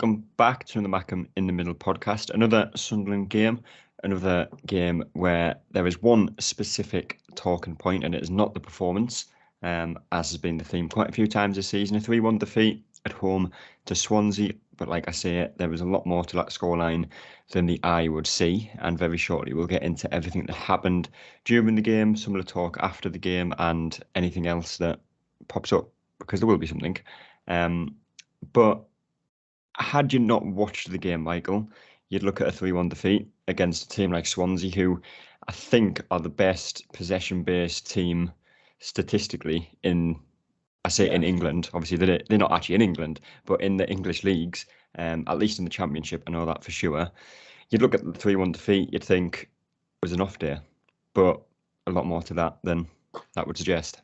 welcome back to the Mackem in the Middle podcast. Another Sunderland game, another game where there is one specific talking point, and it is not the performance, as has been the theme quite a few times this season. A 3-1 defeat at home to Swansea, but like I say, there was a lot more to that scoreline than the eye would see, and very shortly we'll get into everything that happened during the game, some of the talk after the game, and anything else that pops up, because there will be something. But had you not watched the game, Michael, you'd look at a 3-1 defeat against a team like Swansea, who I think are the best possession-based team statistically in England. Obviously, they're not actually in England, but in the English leagues, at least in the Championship, I know that for sure. You'd look at the 3-1 defeat, you'd think it was an off day, but a lot more to that than that would suggest.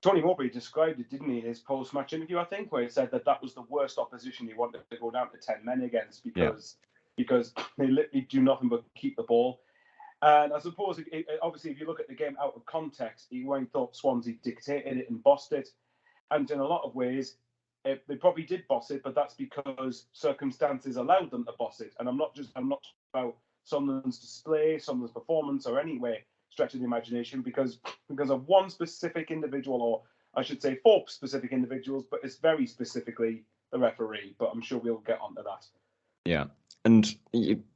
Tony Mowbray described it, didn't he, in his post-match interview, I think, where he said that was the worst opposition he wanted to go down to 10 men against because they literally do nothing but keep the ball. And I suppose, obviously, if you look at the game out of context, he thought Swansea dictated it and bossed it. And in a lot of ways, they probably did boss it, but that's because circumstances allowed them to boss it. And I'm not talking about Sunderland's display, Sunderland's performance, or any way stretch of the imagination, because of one specific individual, or I should say 4 specific individuals, but it's very specifically the referee. But I'm sure we'll get onto that. Yeah, and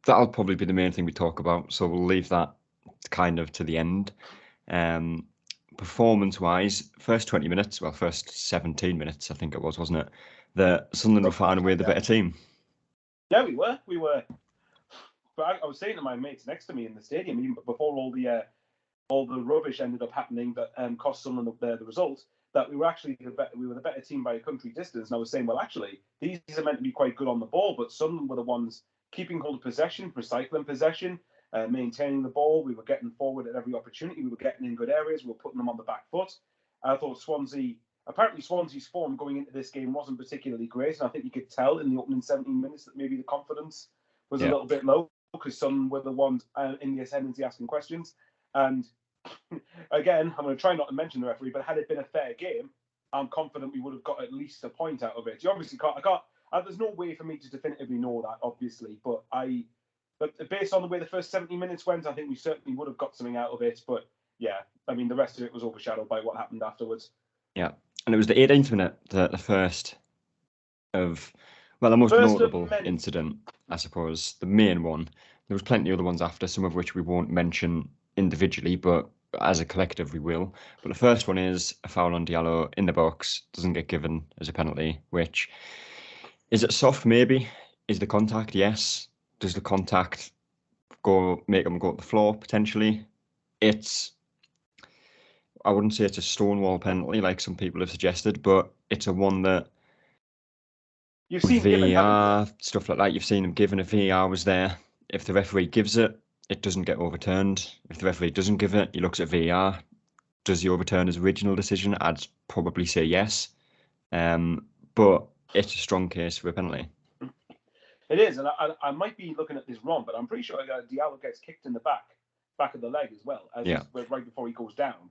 that'll probably be the main thing we talk about, so we'll leave that kind of to the end. Performance-wise, first 17 minutes, I think it was, wasn't it? The Sunderland were far and away the better team. Yeah, we were. But I was saying to my mates next to me in the stadium, even before all the rubbish ended up happening that cost Sunderland the result, that we were actually the better team by a country distance. And I was saying, well, actually, these are meant to be quite good on the ball, but Sunderland were the ones keeping hold of possession, recycling possession, maintaining the ball. We were getting forward at every opportunity. We were getting in good areas. We were putting them on the back foot. I thought Swansea's form going into this game wasn't particularly great, and I think you could tell in the opening 17 minutes that maybe the confidence was a little bit low, because Sunderland were the ones in the ascendancy asking questions. And again, I'm going to try not to mention the referee, but had it been a fair game, I'm confident we would have got at least a point out of it. You obviously can't. There's no way for me to definitively know that, obviously, but based on the way the first 70 minutes went, I think we certainly would have got something out of it. But yeah, I mean, the rest of it was overshadowed by what happened afterwards. Yeah, and it was the 18th minute, the first of, well, the most notable incident, I suppose, the main one. There was plenty of other ones after, some of which we won't mention individually, but as a collective we will. But the first one is a foul on Diallo in the box, doesn't get given as a penalty, which, is it soft? Maybe. Is the contact? Yes. Does the contact make them go to the floor? Potentially. I wouldn't say it's a stonewall penalty like some people have suggested, but it's a one that you've seen VAR, stuff like that. You've seen them given. If VAR was there, if the referee gives it, it doesn't get overturned. If the referee doesn't give it, he looks at VAR. Does he overturn his original decision? I'd probably say yes. But it's a strong case for a penalty. It is, and I might be looking at this wrong, but I'm pretty sure Diallo gets kicked in the back of the leg as well, right before he goes down,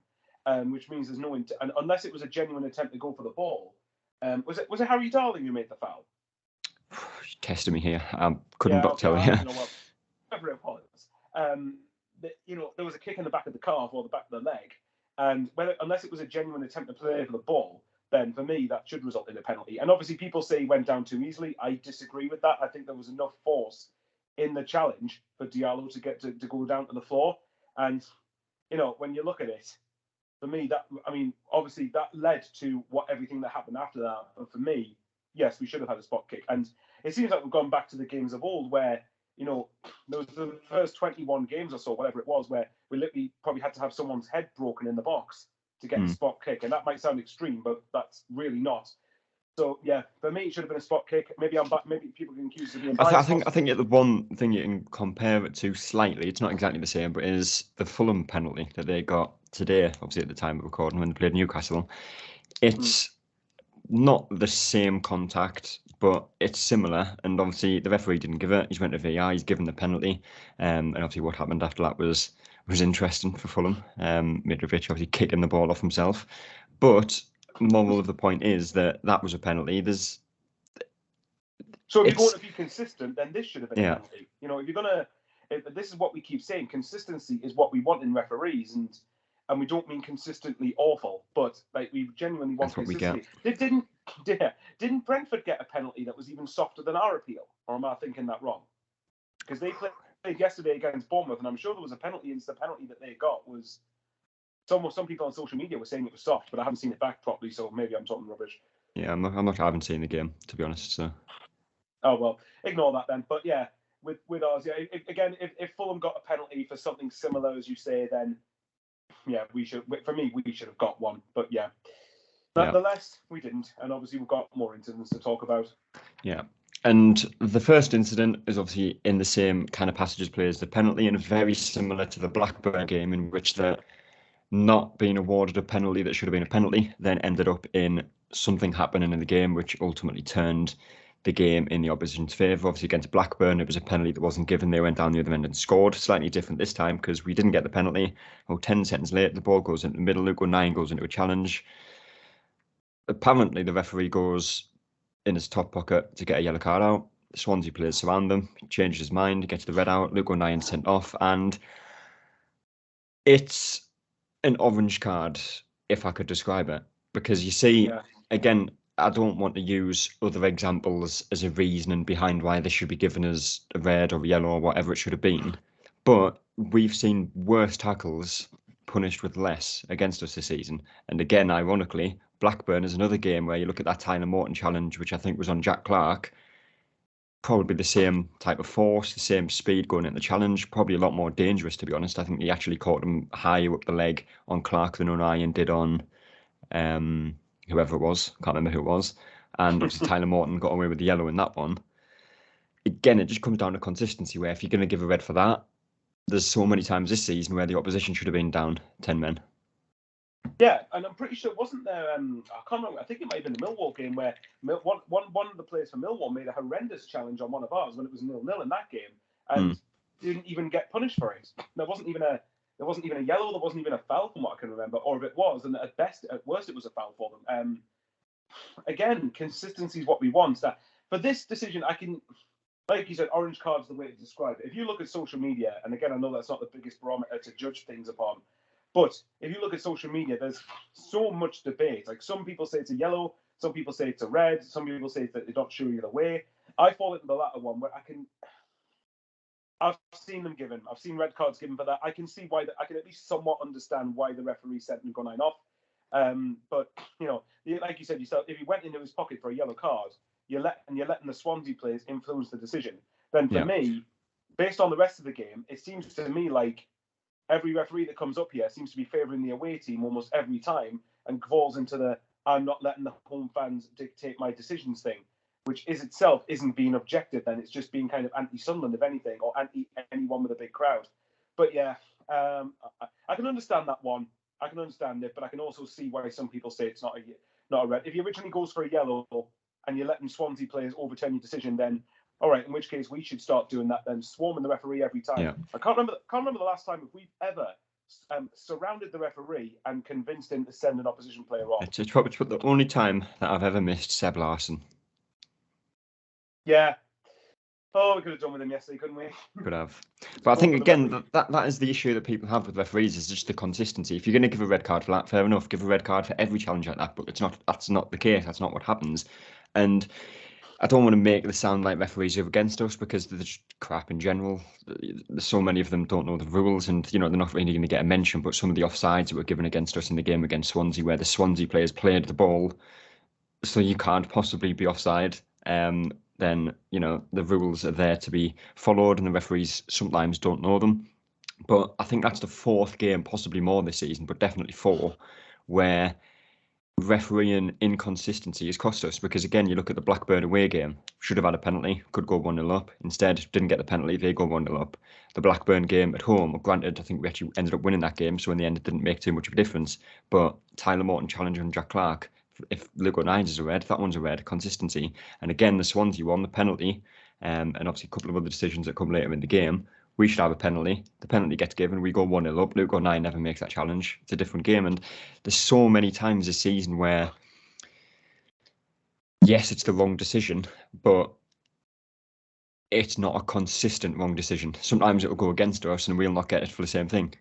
which means there's no and unless it was a genuine attempt to go for the ball. Was it Harry Darling who made the foul? You're testing me here. I couldn't tell you. Whatever it was. There was a kick in the back of the calf or the back of the leg, and unless it was a genuine attempt to play for the ball, then for me that should result in a penalty. And obviously people say he went down too easily. I disagree with that. I think there was enough force in the challenge for Diallo to get to go down to the floor. And when you look at it, for me obviously that led to everything that happened after that. And for me, yes, we should have had a spot kick. And it seems like we've gone back to the games of old where there was the first 21 games or so, whatever it was, where we literally probably had to have someone's head broken in the box to get a spot kick. And that might sound extreme, but that's really not. So, yeah, for me, it should have been a spot kick. Maybe people can accuse of being biased. I think the one thing you can compare it to slightly, it's not exactly the same, but is the Fulham penalty that they got today, obviously at the time of recording when they played Newcastle. It's not the same contact, but it's similar. And obviously the referee didn't give it. He's went to VAR. He's given the penalty. And obviously what happened after that was interesting for Fulham. Mitrovic obviously kicking the ball off himself. But moral of the point is that was a penalty. So if you're going to be consistent, then this should have been a Yeah. penalty. You know, if you're gonna, this is what we keep saying. Consistency is what we want in referees, and we don't mean consistently awful, but like we genuinely want That's what we get. consistency. Didn't Brentford get a penalty that was even softer than our appeal, or am I thinking that wrong? Because they played yesterday against Bournemouth, and I'm sure there was a penalty, and the penalty that they got was some people on social media were saying it was soft, but I haven't seen it back properly, so maybe I'm talking rubbish. Yeah, I haven't seen the game, to be honest. So. Oh well, ignore that then. But yeah, with ours, yeah. If Fulham got a penalty for something similar as you say, then yeah, we should. For me, we should have got one. But yeah, nonetheless, we didn't, and obviously we've got more incidents to talk about. Yeah. And the first incident is obviously in the same kind of passage as play as the penalty, and very similar to the Blackburn game, in which they're not being awarded a penalty that should have been a penalty, then ended up in something happening in the game, which ultimately turned the game in the opposition's favour. Obviously, against Blackburn, it was a penalty that wasn't given. They went down the other end and scored. Slightly different this time because we didn't get the penalty. 10 seconds later, the ball goes into the middle. Luke O'Nien goes into a challenge. Apparently, the referee goes in his top pocket to get a yellow card out. The Swansea players surround them, changes his mind, gets the red out. Luke O'Nien sent off, and it's an orange card, if I could describe it, because you see, again, I don't want to use other examples as a reasoning behind why this should be given as a red or yellow or whatever it should have been, but we've seen worse tackles punished with less against us this season. And again, ironically, Blackburn is another game where you look at that Tyler Morton challenge, which I think was on Jack Clarke, probably the same type of force, the same speed going into the challenge, probably a lot more dangerous, to be honest. I think he actually caught him higher up the leg on Clarke than O'Nien did on whoever it was. Can't remember who it was. And obviously Tyler Morton got away with the yellow in that one. Again, it just comes down to consistency, where if you're going to give a red for that, there's so many times this season where the opposition should have been down 10 men. Yeah, and I'm pretty sure, wasn't there, I can't remember, I think it might have been the Millwall game where one of the players for Millwall made a horrendous challenge on one of ours when it was 0-0 in that game, and didn't even get punished for it. There wasn't even a yellow, there wasn't even a foul from what I can remember, or if it was, and at worst it was a foul for them. Again, consistency is what we want. That for this decision, I can, like you said, orange card's the way to describe it. If you look at social media, and again, I know that's not the biggest barometer to judge things upon, but if you look at social media, there's so much debate. Like some people say it's a yellow, some people say it's a red, some people say that they don't show you the way. I fall into the latter one where I've seen red cards given for that. I can see why I can at least somewhat understand why the referee sent Luke O'Nien off. But you know, like you said yourself, if he went into his pocket for a yellow card, you're letting the Swansea players influence the decision. Then for me, based on the rest of the game, it seems to me like every referee that comes up here seems to be favouring the away team almost every time and falls into the I'm not letting the home fans dictate my decisions thing, which itself isn't being objective then. It's just being kind of anti-Sunderland, if anything, or anti-anyone with a big crowd. But yeah, I can understand that one. I can understand it, but I can also see why some people say it's not a red. If he originally goes for a yellow and you're letting Swansea players overturn your decision, then all right, in which case we should start doing that then, swarming the referee every time. Yeah. I can't remember the last time if we've ever surrounded the referee and convinced him to send an opposition player off. It's probably the only time that I've ever missed Seb Larson. Yeah. Oh, we could have done with him yesterday, couldn't we? Could have. But I think, again, that is the issue that people have with referees, is just the consistency. If you're going to give a red card for that, fair enough, give a red card for every challenge like that, but that's not the case. That's not what happens. And I don't want to make it sound like referees are against us, because they're just crap in general. So many of them don't know the rules, and they're not really going to get a mention. But some of the offsides that were given against us in the game against Swansea, where the Swansea players played the ball, so you can't possibly be offside, then the rules are there to be followed, and the referees sometimes don't know them. But I think that's the fourth game, possibly more this season, but definitely 4, where refereeing inconsistency has cost us. Because again, you look at the Blackburn away game, should have had a penalty, could go 1-0 up. Instead, didn't get the penalty, they go 1-0 up. The Blackburn game at home, granted, I think we actually ended up winning that game, so in the end it didn't make too much of a difference. But Tyler Morton challenging Jack Clarke, if Luke O'Nien is a red, that one's a red. Consistency. And again, the Swansea one, the penalty, and obviously a couple of other decisions that come later in the game, we should have a penalty. The penalty gets given, we go 1-0 up. Luke O'Nien never makes that challenge. It's a different game. And there's so many times this season where, yes, it's the wrong decision, but it's not a consistent wrong decision. Sometimes it'll go against us and we'll not get it for the same thing.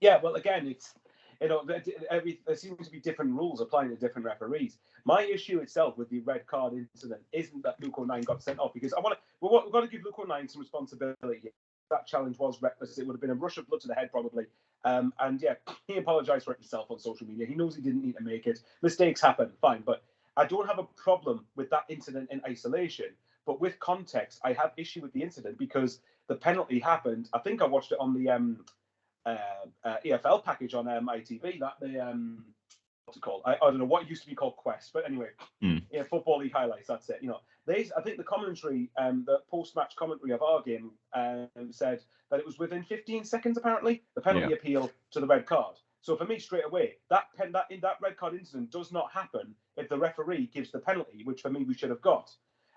Yeah, well, again, it's there seems to be different rules applying to different referees. My issue itself with the red card incident isn't that Luke O'Nien got sent off, because we've got to give Luke O'Nien some responsibility. That challenge was reckless. It would have been a rush of blood to the head probably. And yeah, he apologised for it himself on social media. He knows he didn't need to make it. Mistakes happen, fine, but I don't have a problem with that incident in isolation. But with context, I have issue with the incident because the penalty happened. I think I watched it on the EFL package on ITV. That the what's it called? I don't know what it used to be called Quest, but anyway, yeah, Football League highlights. That's it. I think the commentary, the post-match commentary of our game, said that it was within 15 seconds. Apparently, the penalty appeal to the red card. So for me, straight away, that red card incident does not happen if the referee gives the penalty, which for me we should have got.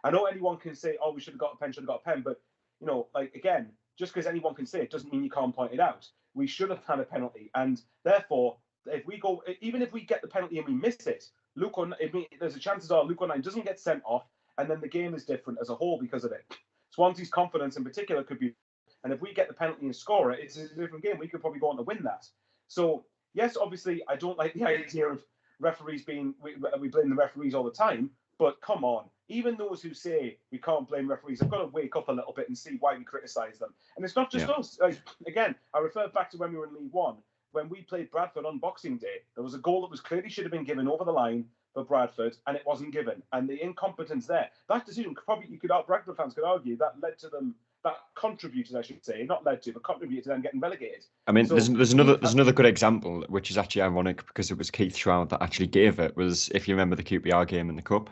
I know anyone can say, "Oh, we should have got a pen, should have got a pen," but again, just because anyone can say it doesn't mean you can't point it out. We should have had a penalty, and therefore, even if we get the penalty and we miss it, there's a chances are Luke O'Nien doesn't get sent off, and then the game is different as a whole because of it. Swansea's confidence in particular could be, and if we get the penalty and score it, it's a different game. We could probably go on to win that. So yes, obviously, I don't like the idea of referees we blame the referees all the time, but come on. Even those who say we can't blame referees have got to wake up a little bit and see why we criticise them. And it's not just us. Again, I refer back to when we were in League One. When we played Bradford on Boxing Day, there was a goal that was clearly should have been given over the line for Bradford, and it wasn't given. And the incompetence there, that decision, Bradford fans could argue that led to them, that contributed, I should say, not led to, but contributed to them getting relegated. I mean, so, there's another good example, which is actually ironic because it was Keith Shroud that actually gave it, was, if you remember the QPR game in the Cup.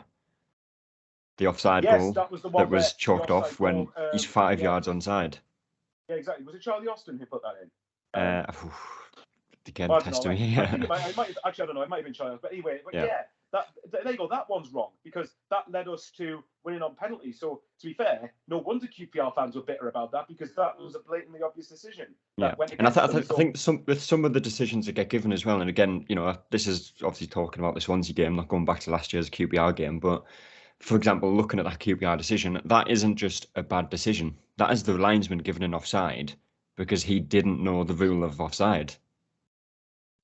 The offside goal that was chalked off when he's 5 yards onside. Yeah, exactly. Was it Charlie Austin who put that in? Again, test me. I think I might have, actually, I don't know. It might have been Charlie. But anyway, there you go. That one's wrong because that led us to winning on penalties. So to be fair, no wonder QPR fans were bitter about that because that was a blatantly obvious decision. Yeah, and I think with some of the decisions that get given as well. And again, this is obviously talking about the Swansea game, not going back to last year's QPR game, but. For example, looking at that QPR decision, that isn't just a bad decision. That is the linesman given an offside because he didn't know the rule of offside.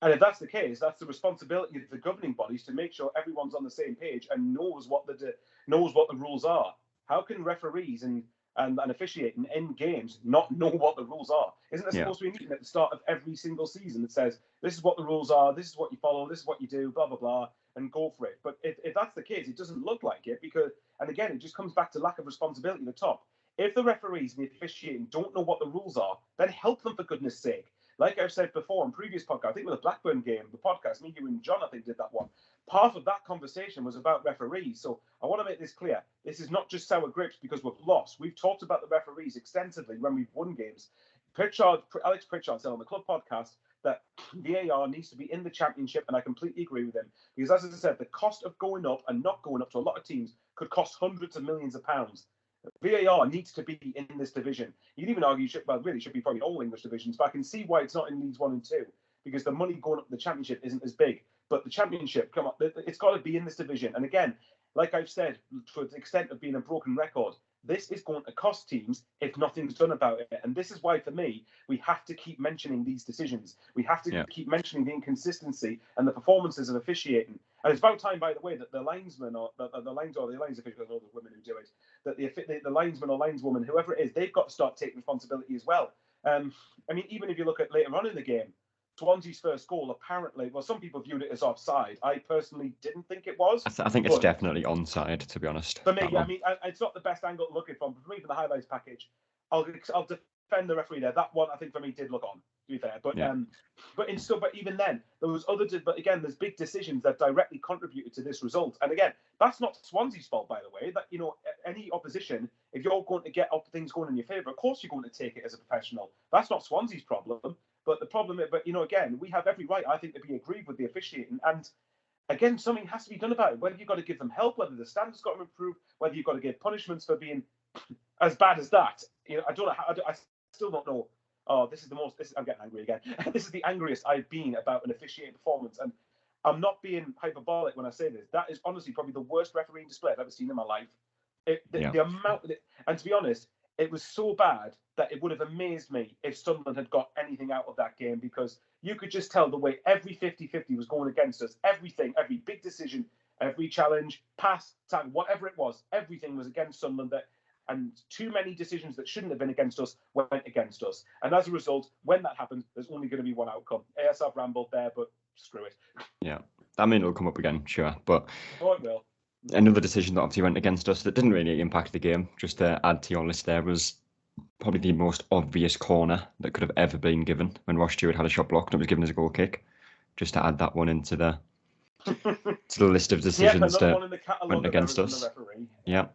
And if that's the case, that's the responsibility of the governing bodies to make sure everyone's on the same page and knows what the rules are. How can referees and officiating in games not know what the rules are? Isn't there supposed to be a meeting at the start of every single season that says, this is what the rules are, this is what you follow, this is what you do, blah, blah, blah, and go for it? But if that's the case, it doesn't look like it because, and again, it just comes back to lack of responsibility at the top. If the referees and the officiating don't know what the rules are, then help them for goodness sake. Like I've said before in previous podcasts, I think with the Blackburn game, the podcast, me, you, and John, I think, did that one. Part of that conversation was about referees. So I want to make this clear. This is not just sour grapes because we've lost. We've talked about the referees extensively when we've won games. Alex Pritchard said on the club podcast that VAR needs to be in the Championship, and I completely agree with him. Because as I said, the cost of going up and not going up to a lot of teams could cost hundreds of millions of pounds. VAR needs to be in this division. You can even argue should be probably all English divisions, but I can see why it's not in Leagues 1 and 2 because the money going up the Championship isn't as big. But the Championship, come on, it's got to be in this division. And again, like I've said, to the extent of being a broken record, this is going to cost teams if nothing's done about it. And this is why, for me, we have to keep mentioning these decisions. We have to keep mentioning the inconsistency and the performances of officiating. And it's about time, by the way, that the linesman or the lines officials, all the women who do it, that the linesman or lineswoman, whoever it is, they've got to start taking responsibility as well. I mean, even if you look at later on in the game, Swansea's first goal, apparently, well, some people viewed it as offside. I personally didn't think it was. I think it's definitely onside, to be honest. For me, I mean, it's not the best angle to look at from. But for me, for the highlights package, I'll defend the referee there. That one, I think, for me, did look on, to be fair. But but even then, there was but again, there's big decisions that directly contributed to this result. And again, that's not Swansea's fault, by the way. That any opposition, if you're going to get things going in your favour, of course you're going to take it as a professional. That's not Swansea's problem. But the problem is, again, we have every right, I think, to be aggrieved with the officiating. And again, something has to be done about it. Whether you've got to give them help, whether the standards got to improve, whether you've got to give punishments for being as bad as that. I don't know. I still don't know. Oh, I'm getting angry again. This is the angriest I've been about an officiating performance. And I'm not being hyperbolic when I say this. That is honestly probably the worst refereeing display I've ever seen in my life. The amount, and to be honest, it was so bad that it would have amazed me if Sunderland had got anything out of that game, because you could just tell the way every 50-50 was going against us. Everything, every big decision, every challenge, pass, tag, whatever it was, everything was against Sunderland. And too many decisions that shouldn't have been against us went against us. And as a result, when that happens, there's only going to be one outcome. Yes, I've rambled there, but screw it. Yeah, I mean, it'll come up again, sure. But it will. Another decision that obviously went against us that didn't really impact the game, just to add to your list there, was probably the most obvious corner that could have ever been given when Ross Stewart had a shot blocked and it was given as a goal kick. Just to add that one into the list of decisions that went against us. Yeah.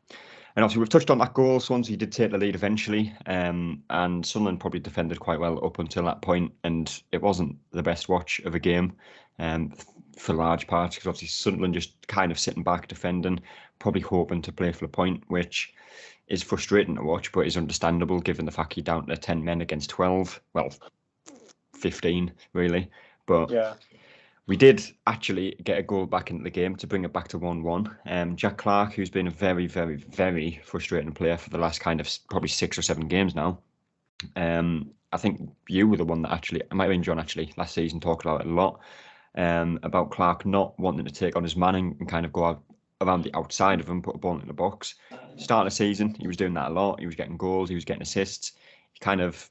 And obviously, we've touched on that goal. Swansea did take the lead eventually, and Sunderland probably defended quite well up until that point, and it wasn't the best watch of a game for large parts, because obviously Sunderland just kind of sitting back, defending, probably hoping to play for the point, which is frustrating to watch, but is understandable given the fact you're down to 10 men against 12, well, 15, really. But yeah. We did actually get a goal back into the game to bring it back to 1-1. Jack Clarke, who's been a very, very, very frustrating player for the last kind of probably 6 or 7 games now. I think you were the one that actually, it might have been John actually, last season talked about it a lot, about Clarke not wanting to take on his man and kind of go out around the outside of him, put a ball in the box. Start of the season, he was doing that a lot. He was getting goals, he was getting assists. He kind of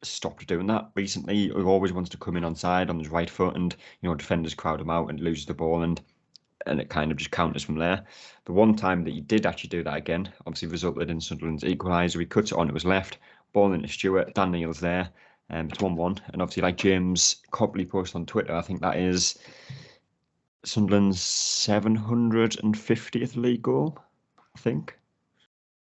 stopped doing that recently. He always wants to come in onside on his right foot, and defenders crowd him out and loses the ball, and it kind of just counters from there. The one time that he did actually do that again, obviously resulted in Sunderland's equaliser. He cuts it on to his left, ball into Stewart, Dan Neil's there, it's 1-1. And obviously, like James Copley posted on Twitter, I think that is Sunderland's 750th league goal, I think.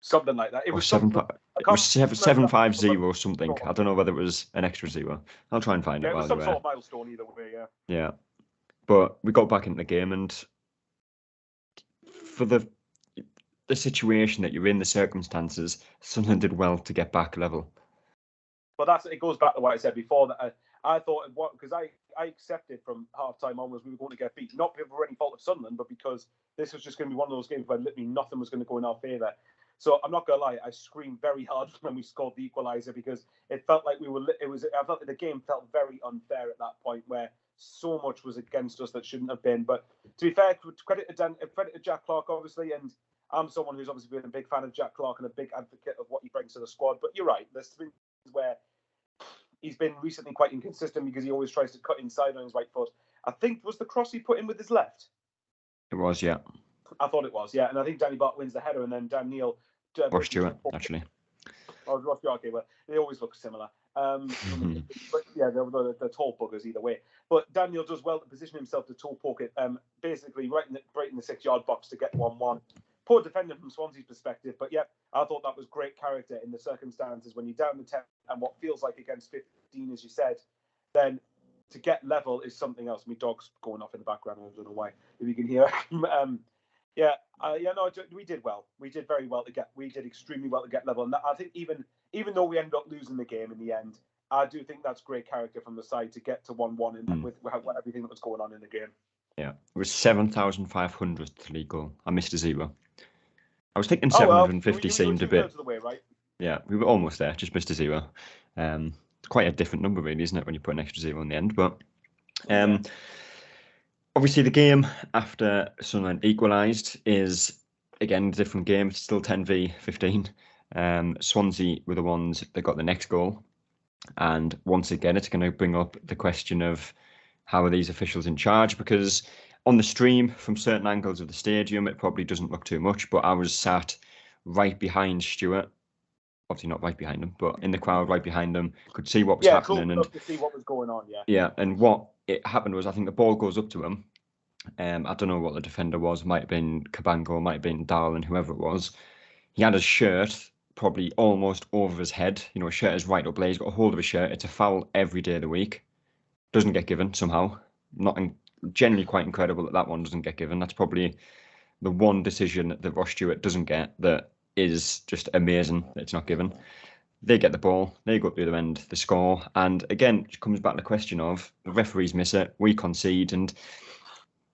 Something like that. It was 750 or something. I don't know whether it was an extra zero. I'll try and find it. It was some sort of milestone either way, yeah. Yeah. But we got back into the game, and for the situation that you're in, the circumstances, Sunderland did well to get back level. But it goes back to what I said before, that I thought, because I accepted from half-time onwards we were going to get beat, not for any fault of Sunderland, but because this was just going to be one of those games where literally nothing was going to go in our favour. So I'm not gonna lie, I screamed very hard when we scored the equaliser, because it felt like I felt like the game felt very unfair at that point, where so much was against us that shouldn't have been. But to be fair, credit to Jack Clarke, obviously, and I'm someone who's obviously been a big fan of Jack Clarke and a big advocate of what he brings to the squad. But you're right, there's things where he's been recently quite inconsistent because he always tries to cut inside on his right foot. I think was the cross he put in with his left. It was, yeah. I thought it was, yeah. And I think Danny Bart wins the header, and then Dan Neil. Or Stewart, actually. Oh, Ross Stewart, okay, well, they always look similar. But yeah, they're tall buggers either way. But Daniel does well to position himself to toe poke it, basically right in the 6-yard box to get 1-1. Poor defending from Swansea's perspective, but yeah, I thought that was great character in the circumstances when you're down to 10 and what feels like against 15, as you said, then to get level is something else. My dog's going off in the background, I don't know why, if you can hear. We did well. We did very well we did extremely well to get level. And I think even though we ended up losing the game in the end, I do think that's great character from the side to get to 1-1 with everything that was going on in the game. Yeah, it was 7,500th league goal. I missed a zero. I was thinking 750 seemed a bit. The way, right? Yeah, we were almost there. Just missed a zero. Quite a different number, really, isn't it, when you put an extra zero in the end? But obviously, the game after Sunderland equalised is, again, a different game. It's still 10v15. Swansea were the ones that got the next goal. And once again, it's going to bring up the question of how are these officials in charge? Because on the stream, from certain angles of the stadium, it probably doesn't look too much. But I was sat right behind Stewart. Obviously not right behind him, but in the crowd right behind him, could see what was happening. Cool and to see what was going on, yeah. Yeah, and what it happened was, I think the ball goes up to him. I don't know what the defender was. Might have been Cabango, might have been Darlin, whoever it was. He had his shirt probably almost over his head. His shirt is right up there. He's got a hold of his shirt. It's a foul every day of the week. Doesn't get given somehow. Generally quite incredible that one doesn't get given. That's probably the one decision that Ross Stewart doesn't get that is just amazing that it's not given. They get the ball, they go up the other end, they score, and again, it comes back to the question of the referees miss it, we concede, and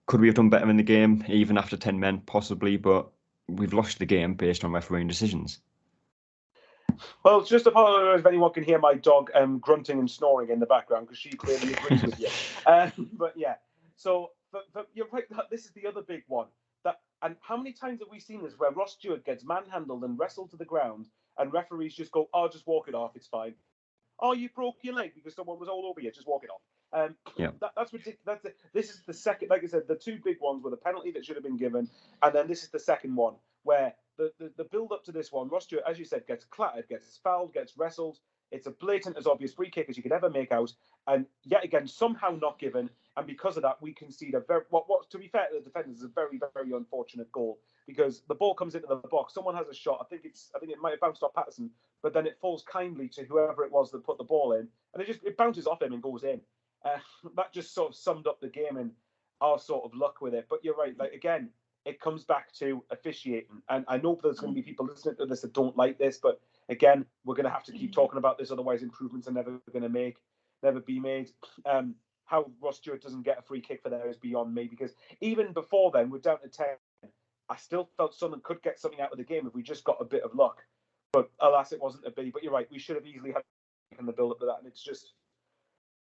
could we have done better in the game, even after 10 men? Possibly, but we've lost the game based on refereeing decisions. Well, just apologise if anyone can hear my dog grunting and snoring in the background, because she clearly agrees with you. But yeah, so you're right. This is the other big one. And how many times have we seen this where Ross Stewart gets manhandled and wrestled to the ground, and referees just go, "Oh, just walk it off. It's fine." Oh, you broke your leg because someone was all over you. Just walk it off. Yeah. That's ridiculous. This is the second, like I said, the two big ones were the penalty that should have been given, and then this is the second one where the build up to this one, Ross Stewart, as you said, gets clattered, gets fouled, gets wrestled. It's a blatant, as obvious free kick as you could ever make out, and yet again somehow not given. And because of that, we concede a very what to be fair to the defenders is a very, very unfortunate goal, because the ball comes into the box, someone has a shot. I think it might have bounced off Patterson, but then it falls kindly to whoever it was that put the ball in, and it bounces off him and goes in. That just sort of summed up the game and our sort of luck with it. But you're right, like again, it comes back to officiating, and I know there's going to be people listening to this that don't like this, but again, we're going to have to keep talking about this, otherwise improvements are never be made. How Ross Stewart doesn't get a free kick for there is beyond me, because even before then, we're down to 10. I still felt Sunderland could get something out of the game if we just got a bit of luck. But alas, it wasn't to be. But you're right, we should have easily had the build up to that. And it's just,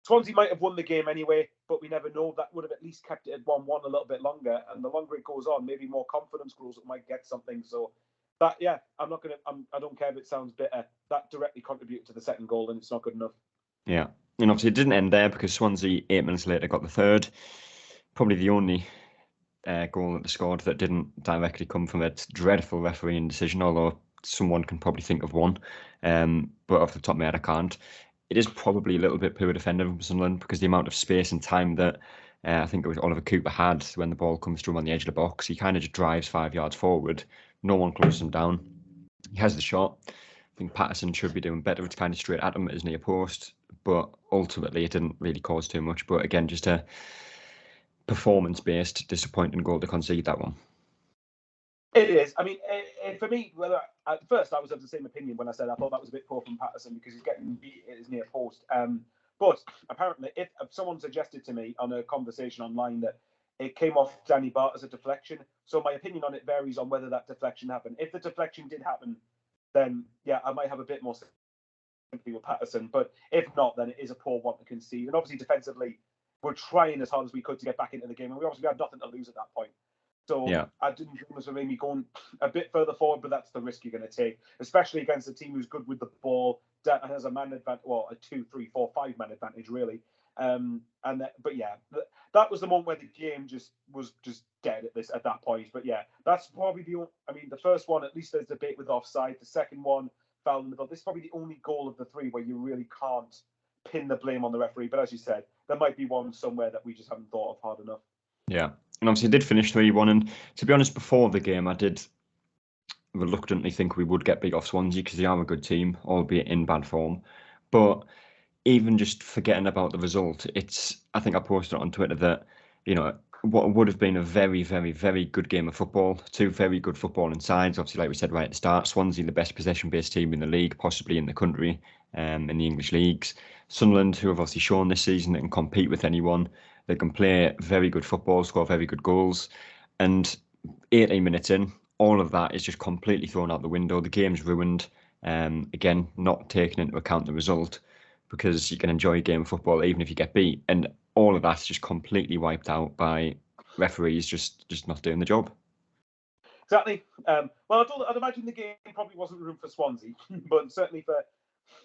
Swansea might have won the game anyway, but we never know. That would have at least kept it at 1-1 a little bit longer. And the longer it goes on, maybe more confidence grows, it might get something. So that, yeah, I don't care if it sounds bitter. That directly contributed to the second goal, and it's not good enough. Yeah. And obviously it didn't end there, because Swansea 8 minutes later got the third. Probably the only goal that they scored that didn't directly come from a dreadful refereeing decision, although someone can probably think of one. But off the top of my head, I can't. It is probably a little bit poor defending from Sunderland, because the amount of space and time that I think it was Oliver Cooper had when the ball comes to him on the edge of the box, he kind of just drives 5 yards forward. No one closes him down. He has the shot. I think Patterson should be doing better. It's kind of straight at him at his near post, but ultimately it didn't really cause too much. But again, just a performance-based disappointing goal to concede that one. It is. I mean, for me, at first I was of the same opinion when I said I thought that was a bit poor from Patterson, because he's getting beat at his near post. But apparently, if someone suggested to me on a conversation online that it came off Danny Bart as a deflection, so my opinion on it varies on whether that deflection happened. If the deflection did happen, then yeah, I might have a bit more sympathy with Patterson. But if not, then it is a poor one to concede. And obviously, defensively, we're trying as hard as we could to get back into the game, and we obviously had nothing to lose at that point. So yeah. I didn't think it was maybe going a bit further forward, but that's the risk you're going to take, especially against a team who's good with the ball, that has a man advantage, well, a 2, 3, 4, 5 man advantage, really. But yeah, that was the moment where the game was dead at that point. But yeah, that's probably the first one, at least there's debate with offside. The second one, foul in the middle. This is probably the only goal of the three where you really can't pin the blame on the referee. But as you said, there might be one somewhere that we just haven't thought of hard enough. Yeah. And obviously, it did finish 3-1. And to be honest, before the game, I did reluctantly think we would get beat off Swansea, because they are a good team, albeit in bad form. But even just forgetting about the result, I think I posted it on Twitter that, what would have been a very, very, very good game of football, two very good footballing sides. Obviously, like we said right at the start, Swansea, the best possession-based team in the league, possibly in the country, in the English leagues. Sunderland, who have obviously shown this season they can compete with anyone. They can play very good football, score very good goals. And 18 minutes in, all of that is just completely thrown out the window. The game's ruined. Again, not taking into account the result, because you can enjoy a game of football even if you get beat. And all of that's just completely wiped out by referees just not doing the job. Exactly. Well, I'd imagine the game probably wasn't room for Swansea, but certainly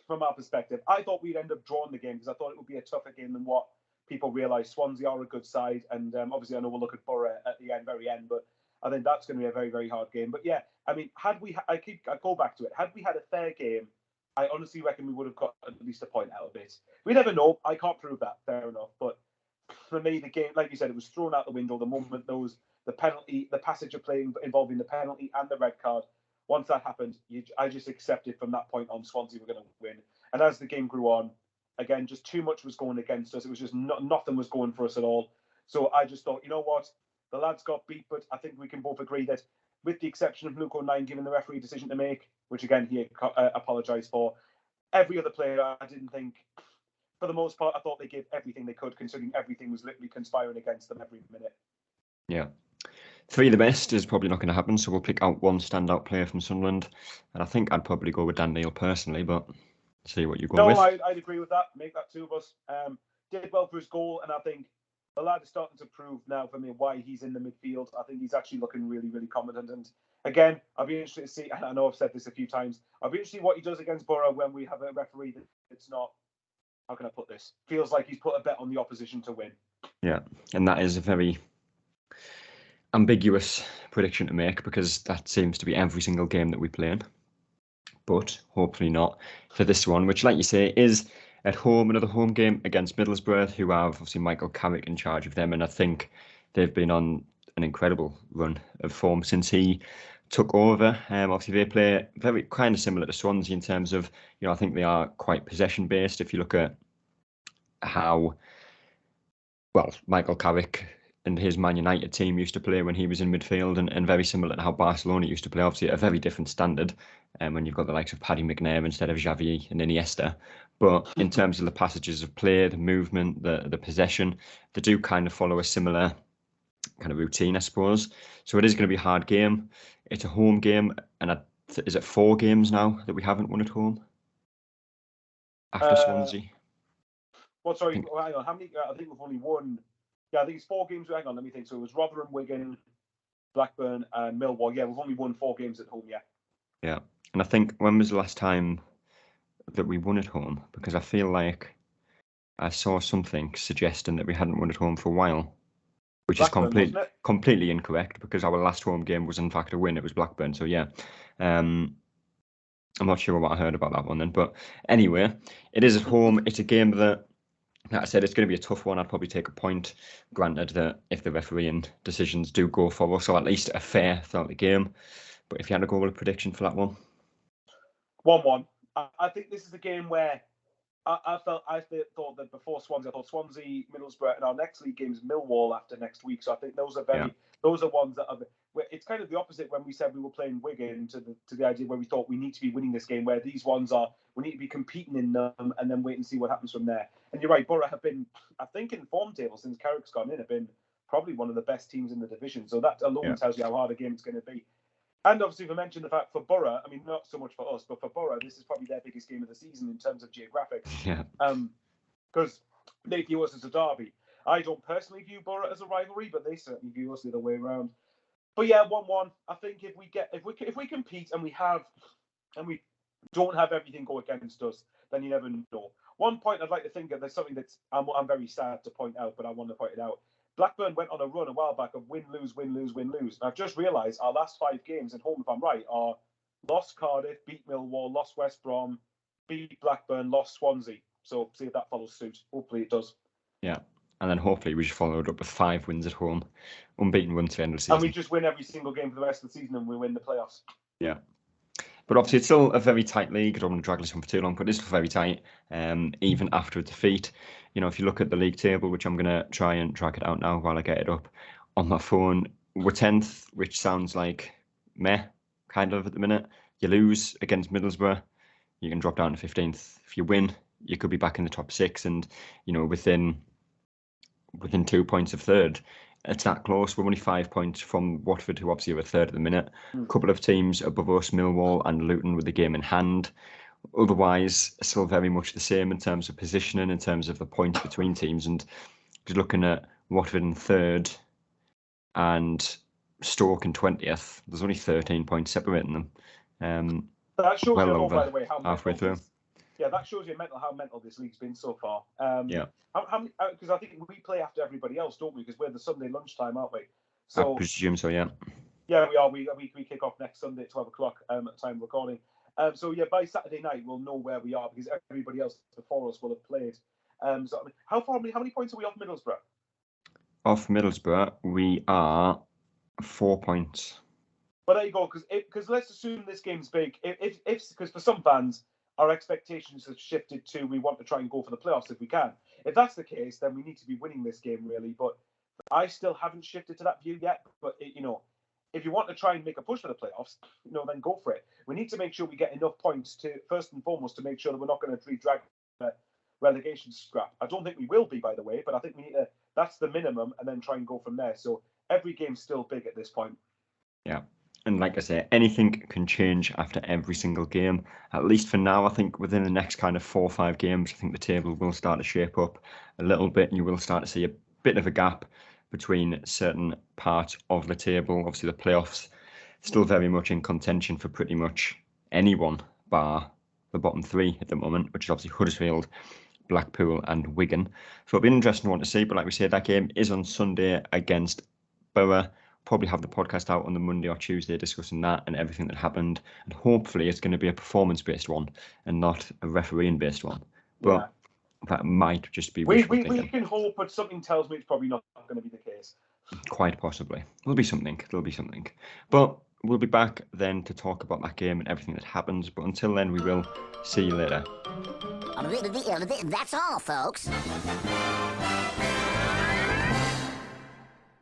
from our perspective, I thought we'd end up drawing the game, because I thought it would be a tougher game than what people realise. Swansea are a good side, and obviously I know we'll look at Borough at the very end, but I think that's going to be a very, very hard game. But yeah, I mean, I go back to it. Had we had a fair game, I honestly reckon we would have got at least a point out of it. We never know. I can't prove that. Fair enough. But for me, the game, like you said, it was thrown out the window the moment the penalty, the passage of play involving the penalty and the red card. Once that happened, I just accepted from that point on Swansea were going to win. And as the game grew on, again, just too much was going against us. It was just nothing was going for us at all. So I just thought, you know what? The lads got beat, but I think we can both agree that, with the exception of Luke O'Nien giving the referee a decision to make, which again he apologised for, every other player, I didn't think, for the most part, I thought they gave everything they could, considering everything was literally conspiring against them every minute. Yeah. Three of the best is probably not going to happen, so we'll pick out one standout player from Sunderland, and I think I'd probably go with Dan Neil personally, but see what you're going No, with. I'd agree with that. Make that two of us. Did well for his goal, and I think the lad is starting to prove now for me why he's in the midfield. I think he's actually looking really, really confident. And again, I'll be interested to see, and I know I've said this a few times, I'll be interested to see what he does against Borough when we have a referee that's not, how can I put this, feels like he's put a bet on the opposition to win. Yeah, and that is a very ambiguous prediction to make because that seems to be every single game that we play in. But hopefully not for this one, which, like you say, is at home, another home game against Middlesbrough, who have obviously Michael Carrick in charge of them. And I think they've been on an incredible run of form since he took over. Obviously, they play very kind of similar to Swansea in terms of, I think they are quite possession based. If you look at how well Michael Carrick and his Man United team used to play when he was in midfield, and very similar to how Barcelona used to play, obviously at a very different standard. When you've got the likes of Paddy McNair instead of Xavi and Iniesta. But in terms of the passages of play, the movement, the possession, they do kind of follow a similar kind of routine, I suppose. So it is going to be a hard game. It's a home game, and is it 4 games now that we haven't won at home after Swansea? Well, sorry, hang on. How many? I think we've only won. Yeah, I think it's 4 games. Hang on, let me think. So it was Rotherham, Wigan, Blackburn, and Millwall. Yeah, we've only won 4 games at home. Yeah. Yeah, and I think when was the last time that we won at home? Because I feel like I saw something suggesting that we hadn't won at home for a while, which Blackburn, is completely incorrect because our last home game was in fact a win. It was Blackburn. So yeah, I'm not sure what I heard about that one then. But anyway, it is at home. It's a game that, like I said, it's going to be a tough one. I'd probably take a point, granted that if the refereeing decisions do go for us, or at least a fair throughout the game. But if you had to go with a prediction for that one? 1-1. I think this is a game where I thought that before Swansea, I thought Swansea, Middlesbrough, and our next league game is Millwall after next week. So I think those are those are ones that are. It's kind of the opposite when we said we were playing Wigan to the idea where we thought we need to be winning this game. Where these ones are, we need to be competing in them and then wait and see what happens from there. And you're right, Borough have been, I think, in form table since Carrick's gone in, have been probably one of the best teams in the division. So that alone tells you how hard a game it's going to be. And obviously, we mentioned the fact for Borough, I mean, not so much for us, but for Borough, this is probably their biggest game of the season in terms of geographics. Yeah. Because they view us as a derby. I don't personally view Borough as a rivalry, but they certainly view us the other way around. But yeah, 1-1. I think if we compete and we don't have everything go against us, then you never know. One point I'd like to think of, there's something that's I'm very sad to point out, but I want to point it out. Blackburn went on a run a while back of win, lose, win, lose, win, lose. And I've just realised our last 5 games at home, if I'm right, are lost Cardiff, beat Millwall, lost West Brom, beat Blackburn, lost Swansea. So see if that follows suit. Hopefully it does. Yeah. And then hopefully we just followed up with 5 wins at home, unbeaten run to the end of the season. And we just win every single game for the rest of the season and we win the playoffs. Yeah. But obviously it's still a very tight league. I don't want to drag this on for too long, but it's still very tight, even after a defeat. If you look at the league table, which I'm going to try and track it out now while I get it up on my phone, we're 10th, which sounds like meh, kind of at the minute. You lose against Middlesbrough, you can drop down to 15th. If you win, you could be back in the top 6 and, within 2 points of third. It's that close. We're only 5 points from Watford, who obviously are a third at the minute. A couple of teams above us, Millwall and Luton, with the game in hand. Otherwise, still very much the same in terms of positioning, in terms of the points between teams. And just looking at Watford in third and Stoke in 20th, there's only 13 points separating them. That shows you, over by the way, how halfway through. Yeah, that shows you how mental this league's been so far. Yeah. How many? Because I think we play after everybody else, don't we? Because we're the Sunday lunchtime, aren't we? So I presume so. Yeah. Yeah, we are. We kick off next Sunday at 12 o'clock at time of recording. So yeah, by Saturday night we'll know where we are because everybody else before us will have played. So I mean, how many points are we off Middlesbrough? Off Middlesbrough, we are 4 points. Well, there you go. Because let's assume this game's big. If because for some fans, our expectations have shifted to we want to try and go for the playoffs if we can. If that's the case, then we need to be winning this game really. But I still haven't shifted to that view yet. But if you want to try and make a push for the playoffs, then go for it. We need to make sure we get enough points to first and foremost to make sure that we're not going to drag the relegation scrap. I don't think we will be, by the way, but I think we need to. That's the minimum, and then try and go from there. So every game's still big at this point. Yeah. And like I say, anything can change after every single game. At least for now, I think within the next kind of 4 or 5 games, I think the table will start to shape up a little bit, and you will start to see a bit of a gap between certain parts of the table. Obviously, the playoffs still very much in contention for pretty much anyone, bar the bottom 3 at the moment, which is obviously Huddersfield, Blackpool, and Wigan. So it'll be an interesting one to see. But like we said, that game is on Sunday against Borough. Probably have the podcast out on the Monday or Tuesday discussing that and everything that happened. And hopefully it's going to be a performance-based one and not a refereeing-based one. But that might just be we can hope, but something tells me it's probably not going to be the case. Quite possibly. There'll be something. But we'll be back then to talk about that game and everything that happens. But until then, we will see you later. That's all, folks.